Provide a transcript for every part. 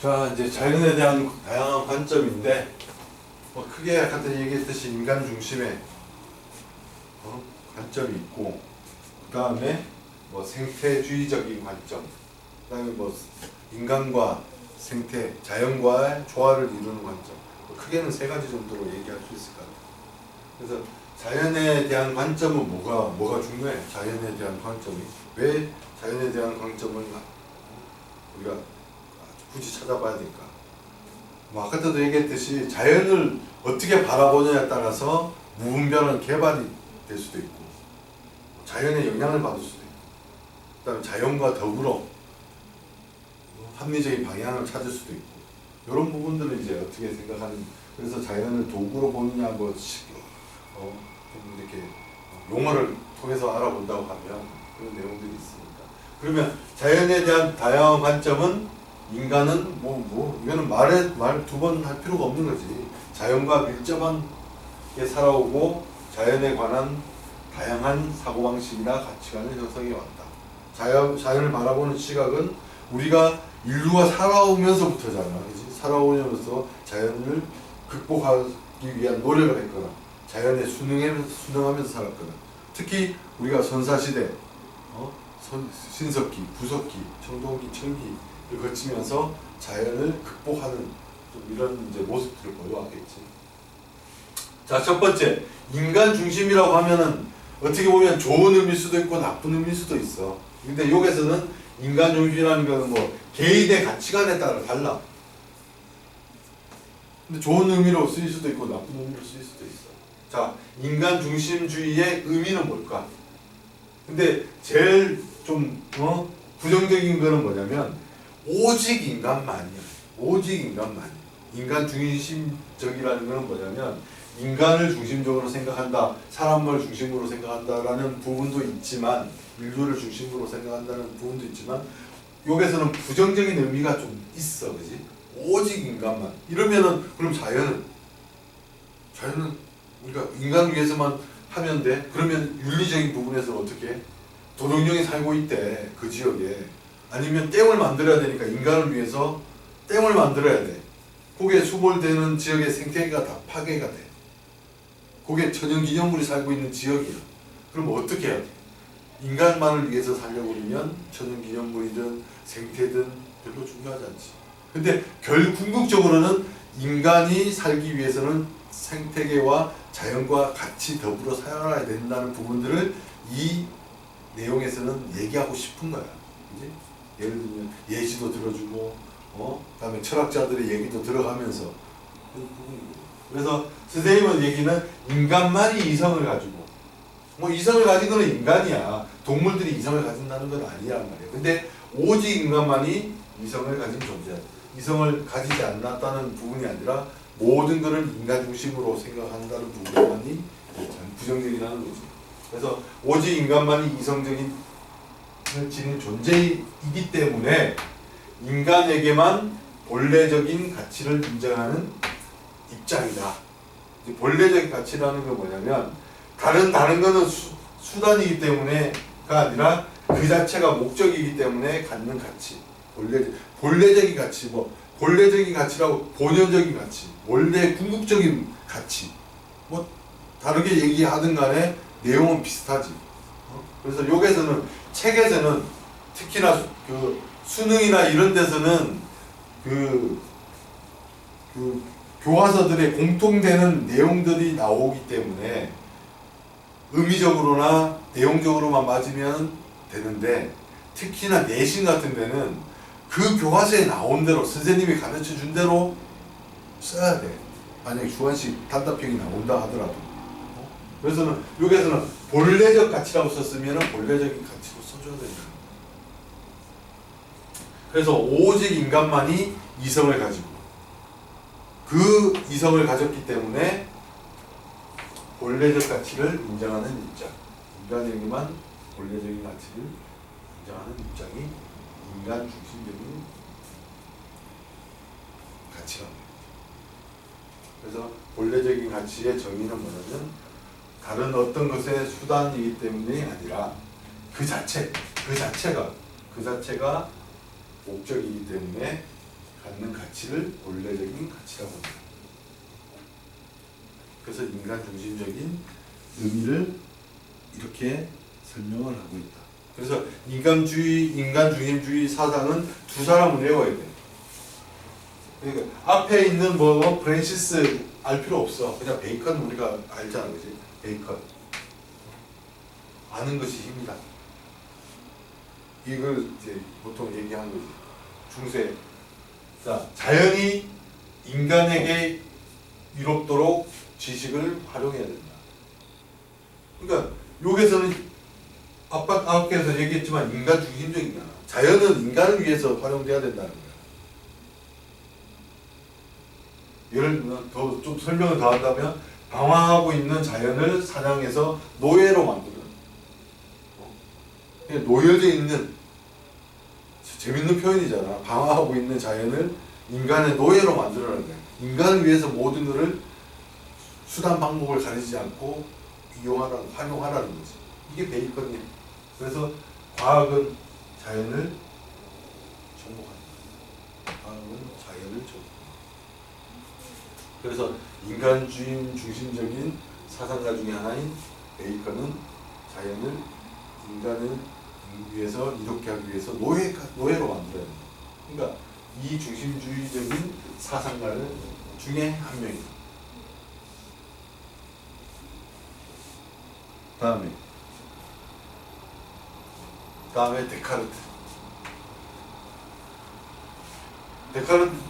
자, 이제 자연에 대한 다양한 관점인데, 뭐 크게 아까 얘기했듯이 인간 중심의 관점이 있고, 그 다음에 뭐 생태주의적인 관점, 그 다음에 뭐 인간과 생태, 자연과의 조화를 이루는 관점, 뭐 크게는 세 가지 정도로 얘기할 수 있을 것 같아요. 그래서 자연에 대한 관점은 뭐가 중요해? 자연에 대한 관점이 왜 자연에 대한 관점을 우리가 굳이 찾아봐야 될까? 뭐 아까도 얘기했듯이 자연을 어떻게 바라보느냐에 따라서 무분별한 개발이 될 수도 있고, 자연의 영향을 받을 수도 있고, 그다음에 자연과 더불어 합리적인 방향을 찾을 수도 있고, 이런 부분들을 이제 어떻게 생각하는, 그래서 자연을 도구로 보느냐, 좀 이렇게 용어를 통해서 알아본다고 하면 그런 내용들이 있습니다. 그러면 자연에 대한 다양한 관점은 인간은 이거는 말 두 번 할 필요가 없는 거지. 자연과 밀접하게 살아오고 자연에 관한 다양한 사고방식이나 가치관을 형성해 왔다. 자연을 바라보는 시각은 우리가 인류가 살아오면서부터잖아. 그치? 살아오면서 자연을 극복하기 위한 노력을 했거나 자연에 순응하면서 살았거나, 특히 우리가 선사시대, 신석기, 구석기, 청동기, 철기를 거치면서 자연을 극복하는 좀 이런 이제 모습들을 보여왔겠지. 자, 첫 번째, 인간 중심이라고 하면은 어떻게 보면 좋은 의미일 수도 있고 나쁜 의미일 수도 있어. 근데 여기서는 인간 중심이라는 거는 뭐 개인의 가치관에 따라 달라. 근데 좋은 의미로 쓰일 수도 있고 나쁜 의미로 쓰일 수도 있어. 자, 인간 중심주의의 의미는 뭘까? 근데 제일 좀 부정적인 거는 뭐냐면 오직 인간만이야. 오직 인간만. 인간 중심적이라는 거는 뭐냐면 인간을 중심적으로 생각한다, 사람을 중심으로 생각한다라는 부분도 있지만, 인류를 중심으로 생각한다는 부분도 있지만, 여기서는 부정적인 의미가 좀 있어, 그지? 오직 인간만. 이러면은 그럼 자연은 우리가 인간 위해서만 하면 돼? 그러면 윤리적인 부분에서는 어떻게 해? 도롱뇽이 살고 있대, 그 지역에. 아니면 댐을 만들어야 되니까 인간을 위해서 댐을 만들어야 돼. 거기에 수몰되는 지역의 생태계가 다 파괴가 돼. 거기에 천연기념물이 살고 있는 지역이야. 그럼 어떻게 해야 돼? 인간만을 위해서 살려고 그러면 천연기념물이든 생태든 별로 중요하지 않지. 근데 궁극적으로는 인간이 살기 위해서는 생태계와 자연과 같이 더불어 살아야 된다는 부분들을 이 내용에서는 얘기하고 싶은 거야. 그지? 예를 들면 예시도 들어주고, 그다음에 철학자들의 얘기도 들어가면서. 그래서 선생님의 얘기는 인간만이 이성을 가지고, 이성을 가진 거는 인간이야. 동물들이 이성을 가진다는 건 아니란 말이야. 근데 오직 인간만이 이성을 가진 존재야. 이성을 가지지 않았다는 부분이 아니라 모든 것을 인간 중심으로 생각한다는 부분만이 부정적이라는 거지. 그래서 오직 인간만이 이성적인 지닌 존재이기 때문에 인간에게만 본래적인 가치를 인정하는 입장이다. 본래적인 가치라는 건 뭐냐면 다른 거는 수단이기 때문에가 아니라 그 자체가 목적이기 때문에 갖는 가치. 본래적인 가치, 본래적인 가치라고 본연적인 가치, 원래 궁극적인 가치. 다르게 얘기하든 간에 내용은 비슷하지. 그래서 여기서는 책에서는 특히나 그 수능이나 이런 데서는 그 교과서들의 공통되는 내용들이 나오기 때문에 의미적으로나 내용적으로만 맞으면 되는데, 특히나 내신 같은 데는 그 교과서에 나온 대로 선생님이 가르쳐 준 대로 써야 돼. 만약에 주관식 단답형이 나온다 하더라도. 그래서는 여기에서는 본래적 가치라고 썼으면 본래적인 가치로 써줘야 된다. 그래서 오직 인간만이 이성을 가지고 그 이성을 가졌기 때문에 본래적 가치를 인정하는 입장, 인간에게만 본래적인 가치를 인정하는 입장이 인간 중심적인 가치랍니다. 그래서 본래적인 가치의 정의는 뭐냐면 다른 어떤 것의 수단이기 때문이 아니라 그 자체가 목적이기 때문에 갖는 가치를 본래적인 가치라고 합니다. 그래서 인간 중심적인 의미를 이렇게 설명을 하고 있다. 그래서 인간 중심주의 사상은 두 사람을 외워야 돼. 그러니까 앞에 있는 뭐 프랜시스 알 필요 없어. 그냥 베이컨 우리가 알잖아, 그지? 베이컨. 아는 것이 힘이다. 이걸 이제 보통 얘기하는 거지. 중세. 자, 자연이 인간에게 이롭도록 지식을 활용해야 된다. 그러니까 여기서는 앞에서 얘기했지만 인간 중심적이다. 자연은 인간을 위해서 활용돼야 된다는 거야. 예를 들면 더 좀 설명을 더 한다면 방황하고 있는 자연을 사냥해서 노예로 만드는, 노예져 있는, 재밌는 표현이잖아. 방황하고 있는 자연을 인간의 노예로 만들어라는 거야. 인간을 위해서 모든 것을 수단 방법을 가리지 않고 활용하라는 거지. 이게 베이컨이야. 그래서 과학은 자연을 정복한다. 과학은 자연을 정복한다. 그래서 인간주의 중심적인 사상가 중에 하나인 베이컨은 자연을 인간을 위해서 이롭게 하기 위해서 노예로 만들어야 된다. 그러니까 이 중심주의적인 사상가를 중에 한 명이다. 다음에 데카르트.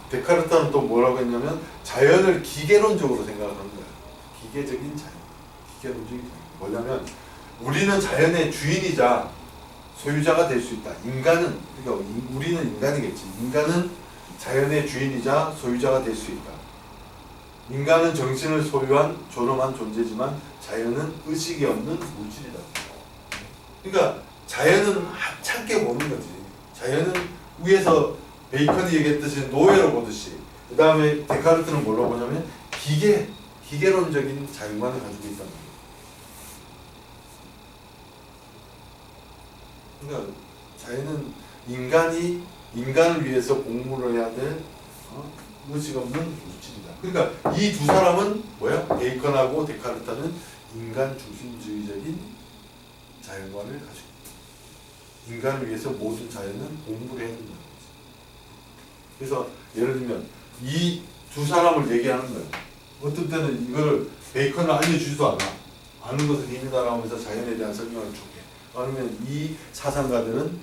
데카르트는 또 뭐라고 했냐면 자연을 기계론적으로 생각하는 거야. 기계적인 자연. 기계론적인 자연. 뭐냐면 우리는 자연의 주인이자 소유자가 될 수 있다. 인간은, 그러니까 우리는 인간이겠지. 인간은 자연의 주인이자 소유자가 될 수 있다. 인간은 정신을 소유한 존엄한 존재지만 자연은 의식이 없는 물질이다. 그러니까 자연은 하찮게 보는 거지. 자연은 위에서 베이컨이 얘기했듯이 노예로 보듯이. 그 다음에 데카르트는 뭘로 보냐면 기계론적인 자연관을 가지고 있다는 거예요. 그러니까 자연은 인간을 위해서 공부를 해야 될 의식 없는 물질이다. 그러니까 이 두 사람은 뭐야? 베이컨하고 데카르트는 인간 중심주의적인 자연관을 가지고 있다. 인간을 위해서 모든 자연은 공부를 해야 된다는 거지. 그래서 예를 들면 이 두 사람을 얘기하는 거야. 어떤 때는 이걸 베이컨을 알려주지도 않아. 아는 것은 힘이다라고 하면서 자연에 대한 설명을 주게. 아니면 이 사상가들은,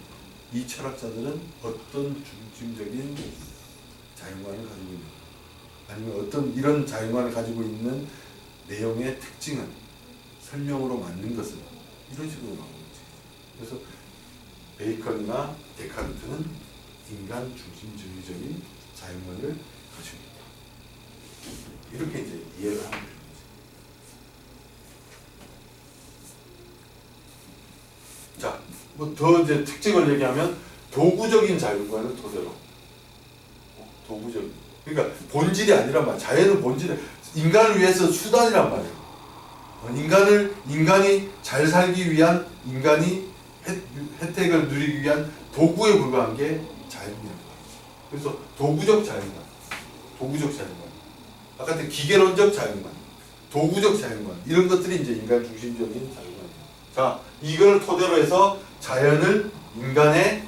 이 철학자들은 어떤 중심적인 자연관을 가지고 있는가, 아니면 어떤 이런 자연관을 가지고 있는 내용의 특징은 설명으로 맞는 것은 이런 식으로 나오는 거지. 그래서 베이컨이나 데카르트는 인간 중심주의적인 자연관을 가지고 있다. 이렇게 이제 이해를 하면 되는 거지. 자, 뭐 더 이제 특징을 얘기하면 도구적인 자연관을 토대로. 도구적인. 그러니까 본질이 아니란 말이야. 자연은 본질이, 인간을 위해서 수단이란 말이야. 인간이 잘 살기 위한, 인간이 혜택을 누리기 위한 도구에 불과한 게 자연이란 말이지. 그래서 도구적 자연관. 아까 때 기계론적 자연관, 도구적 자연관, 이런 것들이 이제 인간 중심적인 자연관이에요. 자, 이걸 토대로 해서 자연을 인간의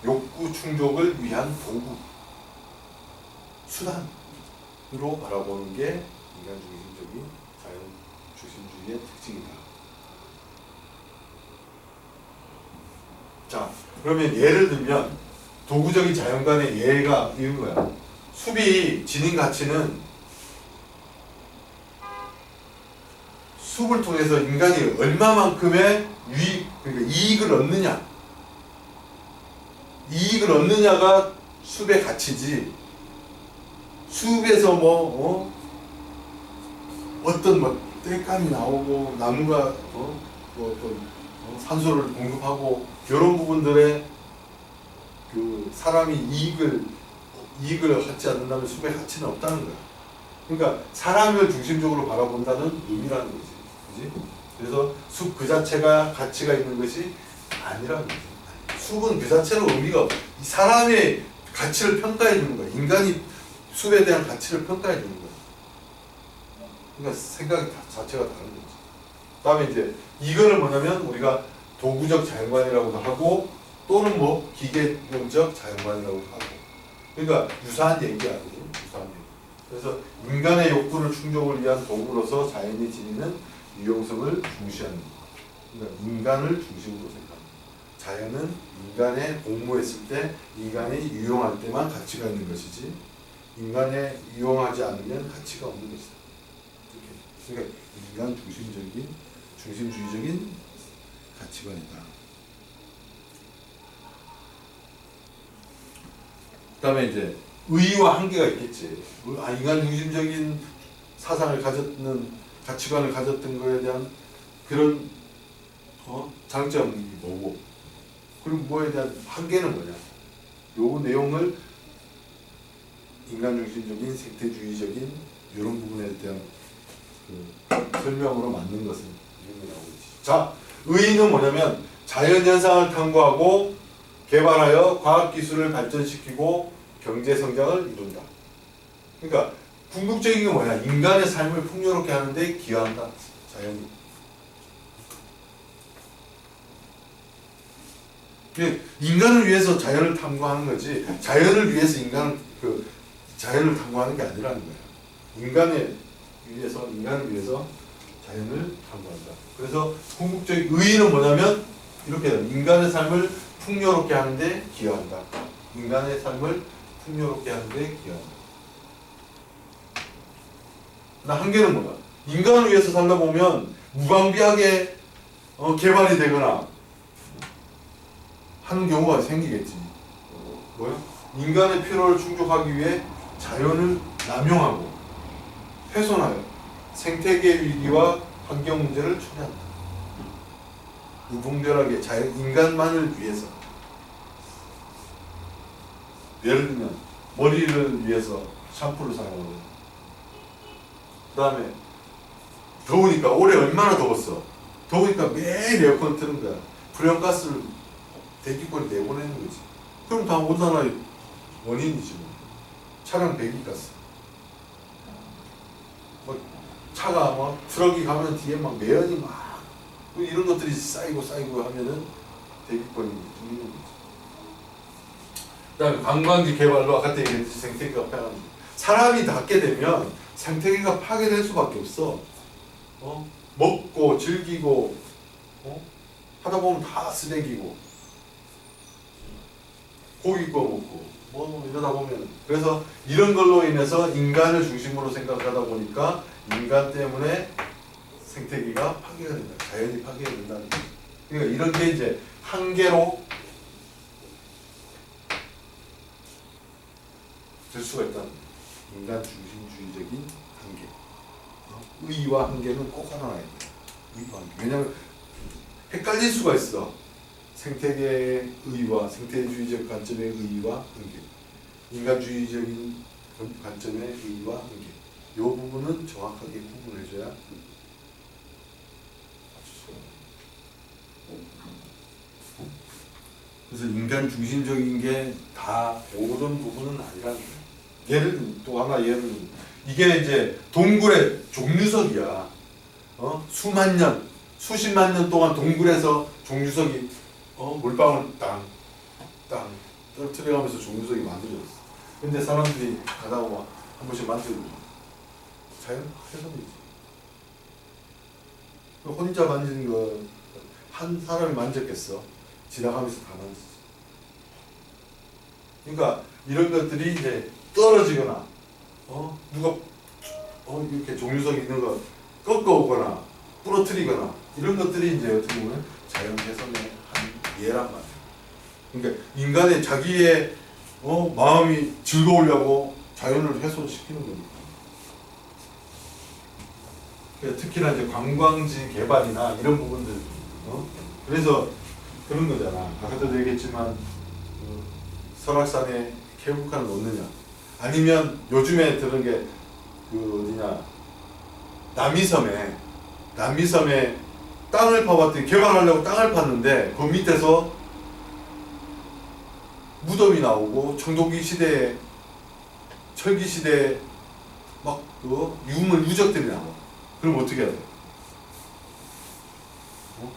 욕구 충족을 위한 도구, 수단으로 바라보는 게 인간 중심적인 자연 중심주의의 특징이다. 자, 그러면 예를 들면 도구적인 자연관의 예가 이런 거야. 숲이 지닌 가치는 숲을 통해서 인간이 얼마만큼의 그러니까 이익을 얻느냐가 숲의 가치지. 숲에서 어떤 땔감이 나오고 나무가 산소를 공급하고 이런 부분들에 그 사람이 이익을 갖지 않는다면 숲의 가치는 없다는 거야. 그러니까 사람을 중심적으로 바라본다는 의미라는 거지. 그지? 그래서 숲 그 자체가 가치가 있는 것이 아니라는 거지. 숲은 그 자체로 의미가 없어. 사람의 가치를 평가해 주는 거야. 인간이 숲에 대한 가치를 평가해 주는 거야. 그러니까 생각이 자체가 다른 거지. 그다음에 이제 이거는 뭐냐면 우리가 도구적 자연관이라고도 하고 또는 뭐 기계론적 자연관이라고도 하고. 그러니까 유사한 얘기야. 유사한 얘기. 그래서 인간의 욕구를 충족을 위한 도구로서 자연이 지니는 유용성을 중시하는 것. 그러니까 인간을 중심으로 생각합니다. 자연은 인간에 공모했을 때 인간이 유용할 때만 가치가 있는 것이지 인간에 유용하지 않으면 가치가 없는 것이다. 이렇게. 그러니까 인간 중심주의적인 가치관이다. 그다음에 이제 의의와 한계가 있겠지. 인간 중심적인 사상을 가졌는 가치관을 가졌던 거에 대한 그런 장점이 뭐고 그리고 뭐에 대한 한계는 뭐냐. 요 내용을 인간 중심적인 생태주의적인 이런 부분에 대한 그 설명으로 만든 것은 이런 게 나오고 있지. 자, 의의는 뭐냐면 자연 현상을 탐구하고 개발하여 과학 기술을 발전시키고 경제 성장을 이룬다. 그러니까 궁극적인 게 뭐냐? 인간의 삶을 풍요롭게 하는데 기여한다. 자연이. 인간을 위해서 자연을 탐구하는 거지. 자연을 위해서 자연을 탐구하는 게 아니라는 거야. 인간을 위해서 자연을 탐구한다. 그래서 궁극적인 의의는 뭐냐면 이렇게 인간의 삶을 풍요롭게 하는데 기여한다. 인간의 삶을 풍요롭게 하는데 기여한다. 나 한계는 뭐야? 인간을 위해서 살다 보면 무방비하게 개발이 되거나 하는 경우가 생기겠지. 뭐야? 인간의 필요를 충족하기 위해 자연을 남용하고 훼손하여 생태계 위기와 환경 문제를 초래한다. 무분별하게 인간만을 위해서. 예를 들면 머리를 위해서 샴푸를 사용하고 그 다음에 더우니까 올해 얼마나 더웠어. 더우니까 매일 에어컨 트는 거야. 불연가스를 대기권에 내보내는 거지. 그럼 다 온난화의 원인이지 뭐. 차량 배기가스. 뭐 차가 뭐 트럭이 가면 뒤에 막 매연이 막 이런 것들이 쌓이고 하면은 대기권이 뚫리는 거지. 그다음에 관광지 개발로 아까 얘기했듯이 생태계가 파괴. 사람이 낫게 되면 생태계가 파괴될 수밖에 없어. 먹고 즐기고 하다 보면 다 쓰레기고 고기 구워 먹고 뭐 이러다 보면 그래서 이런 걸로 인해서 인간을 중심으로 생각하다 보니까 인간 때문에 생태계가 파괴가 된다. 자연이 파괴가 된다는 거죠. 그러니까 이런 게 이제 한계로 될 수가 있다는 거예요. 인간 중심주의적인 한계. 의의와 한계는 꼭 알아놔야 돼요. 의의와 한계. 왜냐하면 헷갈릴 수가 있어. 생태계의 의의와 생태주의적 관점의 의의와 한계. 인간주의적인 관점의 의의와 한계. 이 부분은 정확하게 구분해줘야 그래서 인간 중심적인 게 다 모든 부분은 아니라는 거예요. 예를 이게 이제 동굴의 종류석이야. 수만 년, 수십만 년 동안 동굴에서 종류석이 물방울 땅 떨어뜨려가면서 종류석이 만들어졌어. 근데 사람들이 가다 보면 한 번씩 만들고 자연 훼손이지. 혼자 만지는 거 한 사람이 만졌겠어. 지나가면서 다 만졌어. 그러니까 이런 것들이 이제 떨어지거나 누가 이렇게 종류석 있는 거 꺾어오거나 부러뜨리거나 이런 것들이 이제 어떻게 보면 자연 훼손의 한 예란 말이에요. 그러니까 인간의 자기의 마음이 즐거우려고 자연을 훼손시키는 거니까. 그러니까 특히나 이제 관광지 개발이나 이런 부분들 그래서 그런 거잖아. 아까도 얘기했지만 설악산에 케이블카를 놓느냐 아니면 요즘에 들은 게 어디냐 남이섬에 땅을 파봤더니 개발하려고 땅을 팠는데 그 밑에서 무덤이 나오고 청동기 시대에 철기 시대에 막 유물 유적들이 나와. 그럼 어떻게 해야 돼?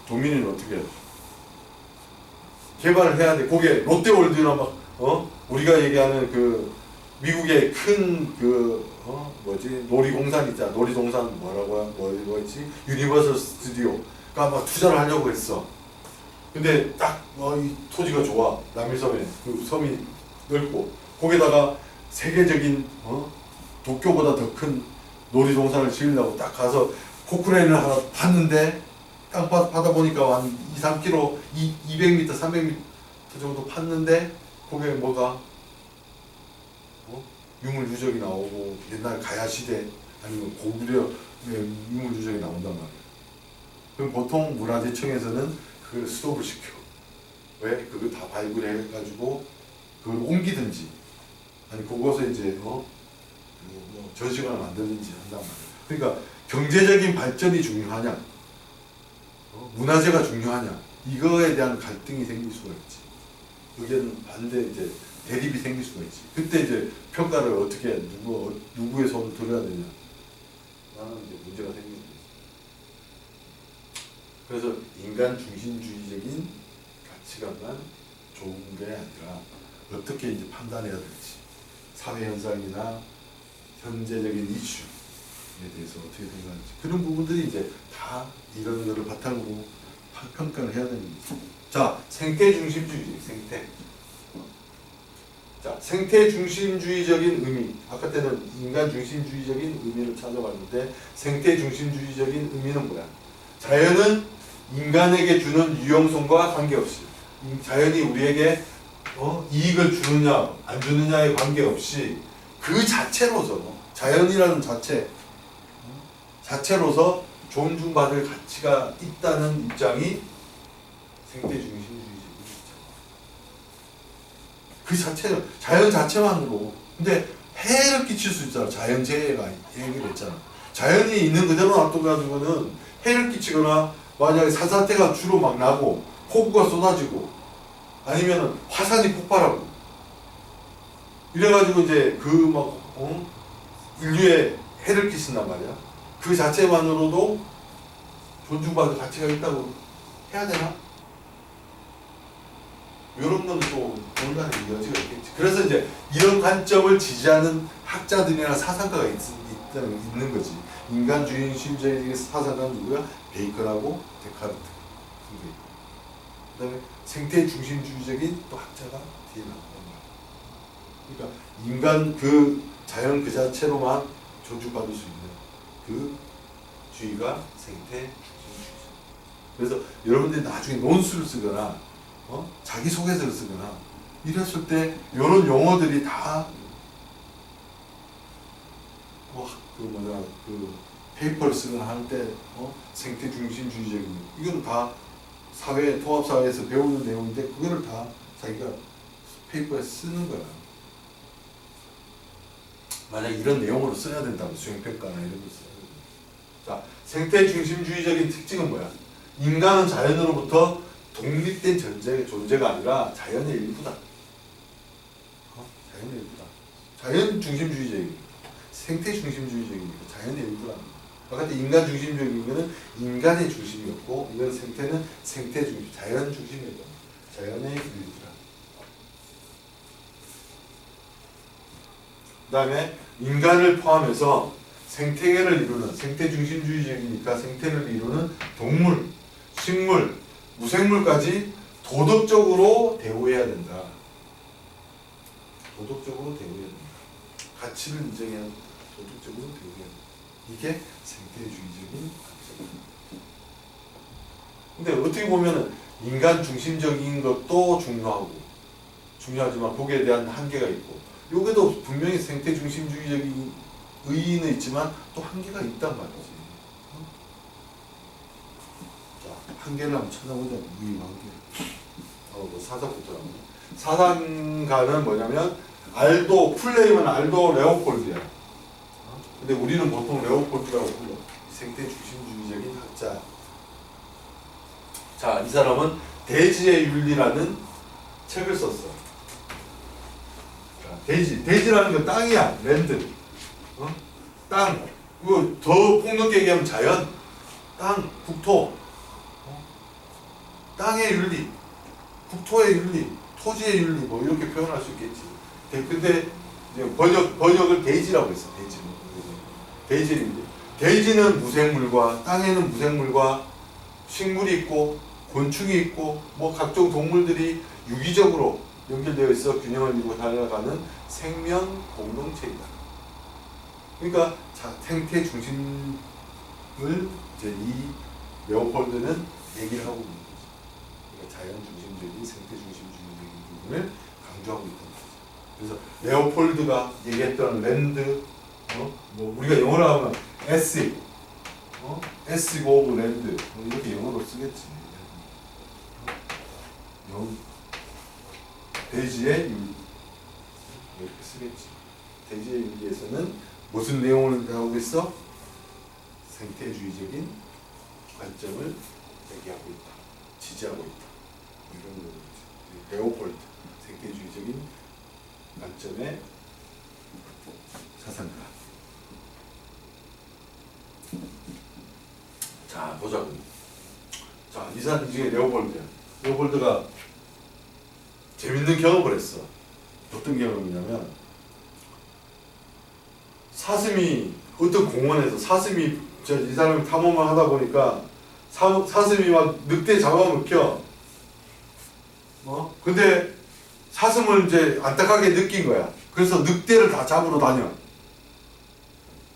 도민이는 어떻게 해야 돼? 개발을 해야 돼. 거기에 롯데월드나 막 우리가 얘기하는 그 미국의 큰 놀이공산 있잖아. 놀이동산 뭐였지? 유니버설 스튜디오가 막 투자를 하려고 했어. 근데 딱 이 토지가 좋아. 남일섬에 그 섬이 넓고 거기다가 세계적인 도쿄보다 더 큰 놀이동산을 지으려고 딱 가서 포크레인을 하나 팠는데 딱 파다 보니까 한 2, 3km, 200m, 300m 정도 팠는데 거기에 뭐가 유물 유적이 나오고 옛날 가야 시대 아니면 고구려 유물 유적이 나온단 말이야. 그럼 보통 문화재청에서는 그걸 스톱을 시켜. 왜? 그걸 다 발굴해 가지고 그걸 옮기든지 아니 그곳에 이제 전시관을 만들든지 한단 말이야. 그러니까 경제적인 발전이 중요하냐, 문화재가 중요하냐, 이거에 대한 갈등이 생길 수가 있지. 의견 반대 이제 대립이 생길 수가 있지. 그때 이제 평가를 어떻게 누구의 손을 들어야 되냐, 라는 이제 문제가 생기는 거지. 그래서 인간 중심주의적인 가치관만 좋은 게 아니라 어떻게 이제 판단해야 될지, 사회 현상이나 현재적인 이슈에 대해서 어떻게 생각하는지 그런 부분들이 이제 다 이런 거를 바탕으로 평가를 해야 되는 거지. 자, 생태 중심주의, 생태. 자, 생태 중심주의적인 의미. 아까 때는 인간 중심주의적인 의미를 찾아봤는데 생태 중심주의적인 의미는 뭐야? 자연은 인간에게 주는 유용성과 관계없이, 자연이 우리에게 이익을 주느냐 안 주느냐에 관계없이 그 자체로서, 자연이라는 자체로서 존중받을 가치가 있다는 입장이 생태 중심주의적인 입장. 그 자체는 자연 자체만으로. 근데 해를 끼칠 수 있잖아. 자연재해가 얘기했잖아. 자연이 있는 그대로 놔둬가지고는 해를 끼치거나 만약에 산사태가 주로 막 나고 폭우가 쏟아지고 아니면 화산이 폭발하고 이래가지고 이제 인류에 해를 끼친단 말이야. 그 자체만으로도 존중받을 가치가 있다고 해야 되나? 이런 건 또 논란의 여지가 있겠지. 그래서 이제 이런 관점을 지지하는 학자들이나 사상가가 있는 거지. 인간 중심주의 사상가 누구야? 베이컨하고 데카르트. 그 다음에 생태 중심주의적인 또 학자가 뒤에 나온단 말이야. 그러니까 인간 자연 그 자체로만 존중받을 수 있는 그 주의가 생태 중심주의죠. 그래서 여러분들이 나중에 논술을 쓰거나 자기소개서를 쓰거나 이랬을 때 이런 용어들이 다 페이퍼를 쓰거나 할 때 생태 중심주의적인 이거는 다 통합사회에서 배우는 내용인데 그거를 다 자기가 페이퍼에 쓰는 거야. 만약 이런 내용으로 써야 된다면 수행평가나 이런 거 써야 된다. 자, 생태 중심주의적인 특징은 뭐야? 인간은 자연으로부터 독립된 존재가 아니라 자연의 일부다. 자연의 일부다. 자연 중심주의적인, 생태 중심주의적이니까 자연의 일부라는 거야. 아까 인간 중심적인 거는 인간의 중심이었고, 이건 생태는 생태 중심, 자연 중심이었다. 자연의 일부다. 그 다음에 인간을 포함해서 생태계를 이루는, 생태 중심주의적이니까 생태를 이루는 동물, 식물, 무생물까지 도덕적으로 대우해야 된다. 도덕적으로 대우해야 된다. 가치를 인정해야 된다. 도덕적으로 대우해야 된다. 이게 생태주의적인 가치입니다. 근데 어떻게 보면은 인간 중심적인 것도 중요하지만 거기에 대한 한계가 있고, 여기도 분명히 생태 중심주의적인 의의는 있지만 또 한계가 있단 말이지. 자, 한계를 한번 찾아보자. 의의 한계. 사상부터 하면. 사상가는 뭐냐면 플레임은 알도 레오폴드야. 근데 우리는 보통 레오폴드라고 불러. 생태 중심주의적인 학자. 자, 이 사람은 대지의 윤리라는 책을 썼어. 대지라는 건 땅이야. 랜드. 땅. 이거 더 폭넓게 얘기하면 자연. 땅, 국토. 땅의 윤리, 국토의 윤리, 토지의 윤리 뭐 이렇게 표현할 수 있겠지. 근데 이제 번역을 대지라고 했어. 대지는 대지는 무생물과 땅에는 무생물과 식물이 있고 곤충이 있고 뭐 각종 동물들이 유기적으로 연결되어 있어 균형을 이루고 살아가는 생명 공동체이다. 그러니까 생태 중심을 이제 이 레오폴드는 얘기를 하고 있는 거죠. 그러니까 자연 중심적인 생태 중심적인 부분을 강조하고 있다는 거죠. 그래서 레오폴드가 얘기했던 랜드, 뭐 우리가 영어로 하면 에스, 에스 오브 랜드 뭐 이렇게 영어로 쓰겠지. 대지의 윤리 이렇게 쓰겠지. 대지의 윤리에서는 무슨 내용을 하고 있어? 생태주의적인 관점을 얘기하고 있다. 지지하고 있다. 이런 거지. 레오폴드 생태주의적인 관점의 사상가. 자, 보자고. 자, 이 사람 중에 레오폴드야. 레오폴드가 재밌는 경험을 했어. 어떤 경험이냐면 사슴이 어떤 공원에서 사슴이 이 사람이 탐험을 하다 보니까 사슴이 막 늑대 잡아먹혀. 근데 사슴을 이제 안타깝게 느낀 거야. 그래서 늑대를 다 잡으러 다녀.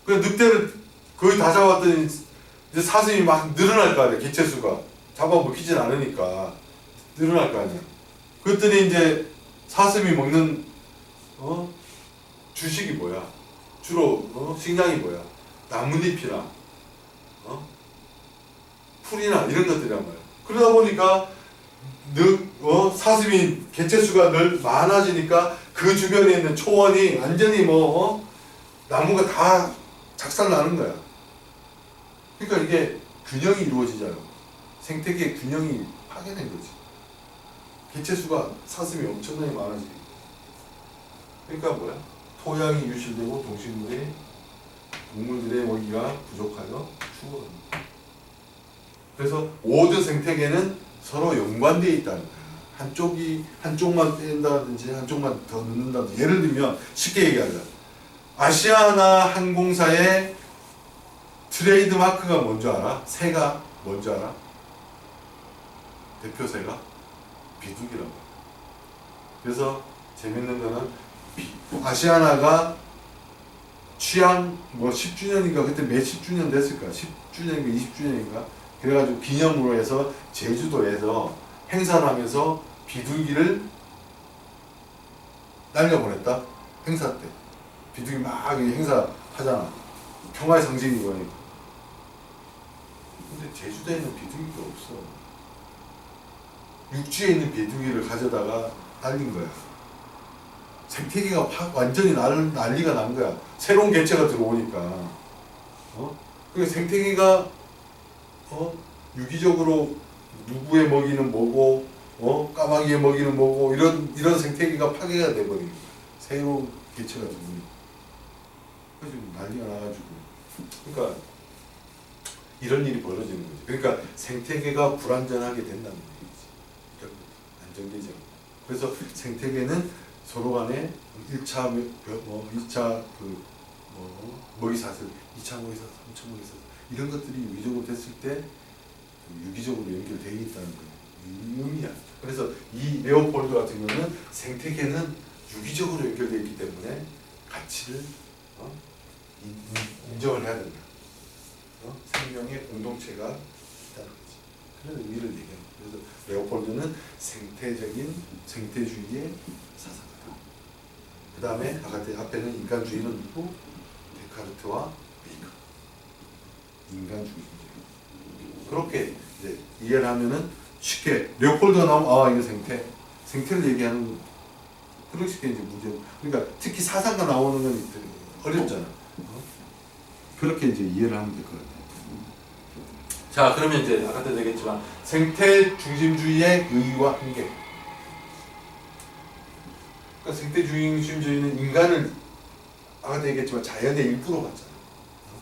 그래서 늑대를 거의 다 잡았더니 이제 사슴이 막 늘어날 거 아니야. 개체수가 잡아먹히진 않으니까 늘어날 거 아니야. 그랬더니 이제 사슴이 먹는 주식이 뭐야? 주로 식량이 뭐야? 나뭇잎이나 풀이나 이런 것들이란 말이야. 그러다 보니까 사슴이 개체수가 늘 많아지니까 그 주변에 있는 초원이 완전히 나무가 다 작살나는 거야. 그러니까 이게 균형이 이루어지잖아. 생태계의 균형이 파괴된 거지. 개체수가 사슴이 엄청나게 많아지니까. 그러니까 뭐야? 토양이 유실되고 동물들의 먹이가 부족하여 죽어갑니다. 그래서 모든 생태계는 서로 연관되어 있다는 거야. 한쪽만 뺀다든지 한쪽만 더 넣는다든지. 예를 들면 쉽게 얘기하자. 아시아나 항공사의 트레이드 마크가 뭔지 알아? 새가 뭔지 알아? 대표새가 비둘기라고. 그래서 재밌는 거는 아시아나가 취한 10주년인가 그때 몇 10주년 됐을까? 10주년인가 20주년인가? 그래가지고 기념으로 해서 제주도에서 행사를 하면서 비둘기를 날려보냈다. 행사 때 비둘기 막 행사 하잖아. 평화의 상징이고 하니까. 근데 제주도에는 비둘기가 없어. 육지에 있는 비둘기를 가져다가 날린 거야. 생태계가 완전히 난리가 난 거야. 새로운 개체가 들어오니까. 그 생태계가 유기적으로 누구의 먹이는 뭐고, 까마귀의 먹이는 뭐고 이런 생태계가 파괴가 돼버린 거야. 새로운 개체가 들어오니까. 그래서 난리가 나가지고. 그러니까 이런 일이 벌어지는 거지. 그러니까 생태계가 불안전하게 된다는 얘기지. 안정되지 않고. 그래서 생태계는 서로 간에 1차 먹이사슬, 2차 먹이사슬, 3차 먹이사슬 이런 것들이 유기적으로 됐을 때 유기적으로 연결되어 있다는 거예요. 의미야. 그래서 이 레오폴드 같은 경우는 생태계는 유기적으로 연결되어 있기 때문에 가치를 인정을 해야 된다. 생명의 공동체가 있다는 거지. 그런 의미를 얘기하는 거예요. 그래서 레오폴드는 생태주의의 사상가다. 그 다음에 앞에는 인간주의는 누구? 데카르트와 베이컨. 인간주의. 그렇게 이제 이해를 하면은 쉽게 레오폴드가 나오면 이거 생태를 얘기하는 거. 그렇게 이제 문제. 그러니까 특히 사상가 나오는 건 어렵잖아. 그렇게 이제 이해를 하면 될 것 같아요. 자, 그러면 이제 아까도 얘기했지만 생태 중심주의의 의의와 한계. 그러니까 생태 중심주의는 인간을 아까도 얘기했지만 자연의 일부로 봤잖아요.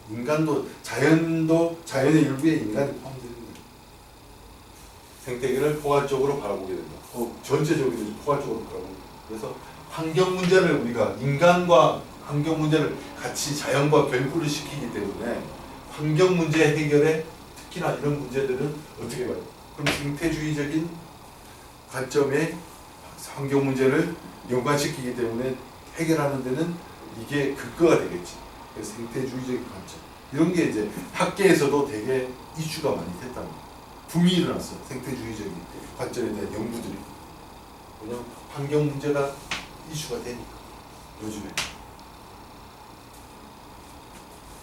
인간도 자연의 일부에 인간이 포함되는 거예요. 생태계를 포괄적으로 바라보게 된다. 전체적으로 포괄적으로 바라보게 된다. 그래서 환경 문제를 우리가 인간과 환경 문제를 같이 자연과 결부를 시키기 때문에 환경 문제 해결에 특히나 이런 문제들은 어떻게 봐요? 그럼 생태주의적인 관점에 환경 문제를 연관시키기 때문에 해결하는 데는 이게 근거가 되겠지. 그래서 생태주의적인 관점. 이런 게 이제 학계에서도 되게 이슈가 많이 됐다는 거예요. 붐이 일어났어요. 생태주의적인 관점에 대한 연구들이. 왜냐면 환경 문제가 이슈가 되니까 요즘에.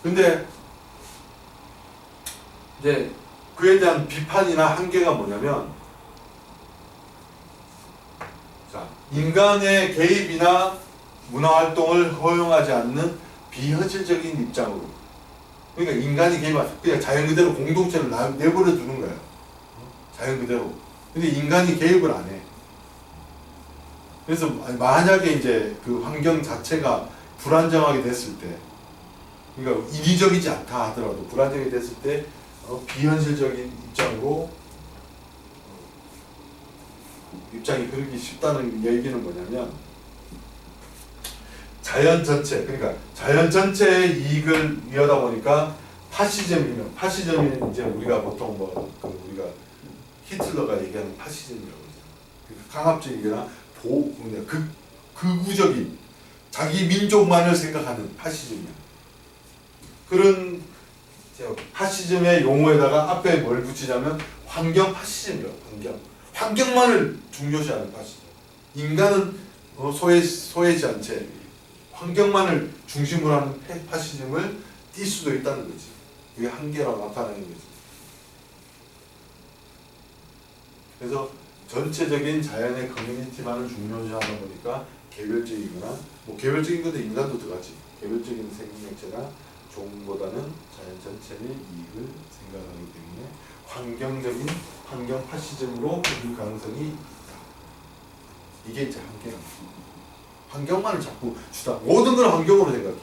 근데 이제 그에 대한 비판이나 한계가 뭐냐면, 자, 인간의 개입이나 문화활동을 허용하지 않는 비현실적인 입장으로, 그러니까 인간이 개입한, 그냥 자연 그대로 공동체를 내버려 두는 거야. 자연 그대로. 근데 인간이 개입을 안 해. 그래서 만약에 이제 그 환경 자체가 불안정하게 됐을 때, 그러니까 인위적이지 않다 하더라도 불안정하게 됐을 때 비현실적인 입장으로 입장이 그러기 쉽다는 얘기는 뭐냐면, 자연 전체, 그러니까 자연 전체의 이익을 위하다 보니까 파시즘이 이제 우리가 보통 우리가 히틀러가 얘기하는 파시즘이라고 하잖아요. 강압적이거나 극우적인 자기 민족만을 생각하는 파시즘이야. 그런 파시즘의 용어에다가 앞에 뭘 붙이자면 환경 파시즘이라고. 환경만을 중요시하는 파시즘. 인간은 소외지 않게 환경만을 중심으로 하는 파시즘을 띌 수도 있다는 거지. 이게 한계라고 나타나는 거지. 그래서 전체적인 자연의 커뮤니티만을 중요시하다 보니까 개별적이거나, 개별적인 것도 인간도 들어가지. 개별적인 생명체나 종보다는 자연 전체의 이익을 생각하기 때문에 환경 파시즘으로 볼 가능성이 있다. 이게 이제 한계랍니다. 환경만을 자꾸 주다. 모든 걸 환경으로 생각해.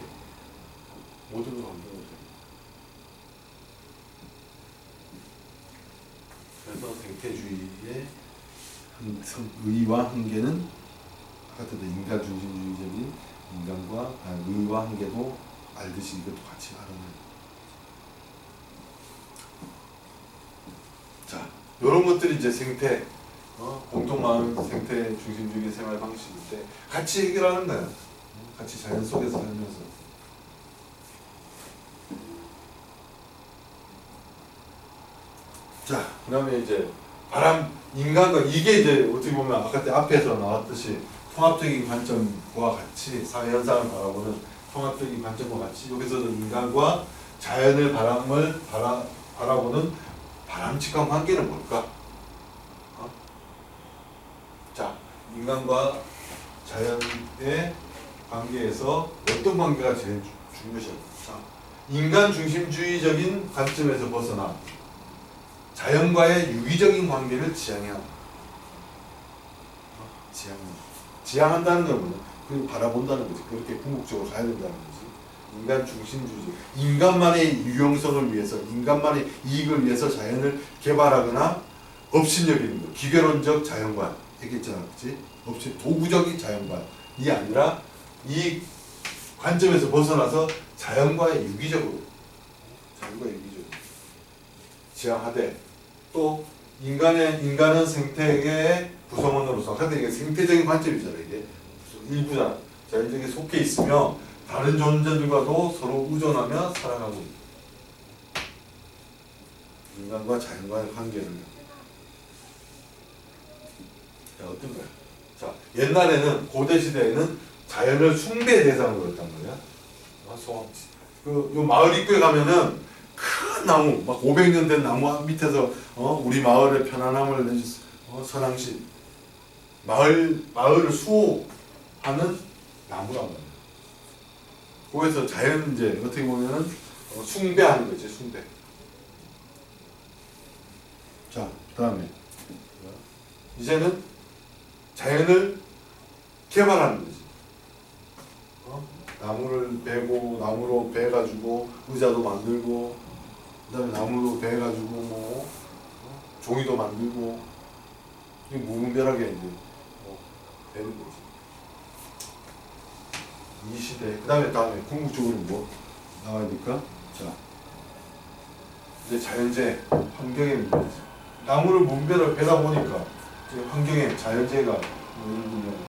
모든 걸 환경으로 생각해. 그래서 생태주의의 의와 한계는 아까도 인간 중심주의적인 의와 한계도 알듯이 이것도 같이 알아내요. 자, 이런 것들이 이제 생태, 공동마을 생태 중심주의 생활 방식인데 같이 해결하는 거야. 같이 자연 속에서 살면서. 자, 그 다음에 이제 인간과 이게 이제 어떻게 보면 아까 앞에서 나왔듯이 통합적인 관점과 같이 사회 현상을 바라보는 통합적인 관점과 같이 여기서도 인간과 자연을 바라보는 바람직한 관계는 뭘까? 자, 인간과 자연의 관계에서 어떤 관계가 제일 중요할까? 인간 중심주의적인 관점에서 벗어나 자연과의 유기적인 관계를 지향해야 합니다. 지향한다는 건 뭐냐? 그리고 바라본다는 거지. 그렇게 궁극적으로 가야 된다는 거지. 인간 중심주의. 인간만의 유용성을 위해서, 인간만의 이익을 위해서 자연을 개발하거나 업신여기는 거. 기계론적 자연관. 얘기했잖아. 그치? 도구적인 자연관이 아니라 이 관점에서 벗어나서 자연과의 유기적으로 지향하되, 또 인간은 생태계의 구성원으로서, 근데 이게 생태적인 관점이잖아. 이게 일부잖아. 자연적에 속해 있으며 다른 존재들과도 서로 의존하며 살아가고 있다. 인간과 자연과의 관계를. 자, 어떤 거야? 자, 옛날에는 고대 시대에는 자연을 숭배 대상으로 했단 말이야. 요 마을 입구에 가면은 큰 나무, 막 500년 된 나무 밑에서 우리 마을의 편안함을 선항시 마을을 수호하는 나무란 말이야. 거기서 자연 이제 어떻게 보면은 숭배하는 거지, 숭배. 자, 그다음에 이제는 자연을 개발하는 거지. 나무를 베고 나무로 베가지고 의자도 만들고 그다음에 나무로 베가지고 뭐 종이도 만들고 이게 무분별하게 이제 되는 거지. 이 시대 다음에 궁극적으로 뭐 나와야 될까? 자 이제 자연재해 환경의 문제. 나무를 무분별하게 베다 보니까 이제 환경에 자연재해가 뭐 예를 들면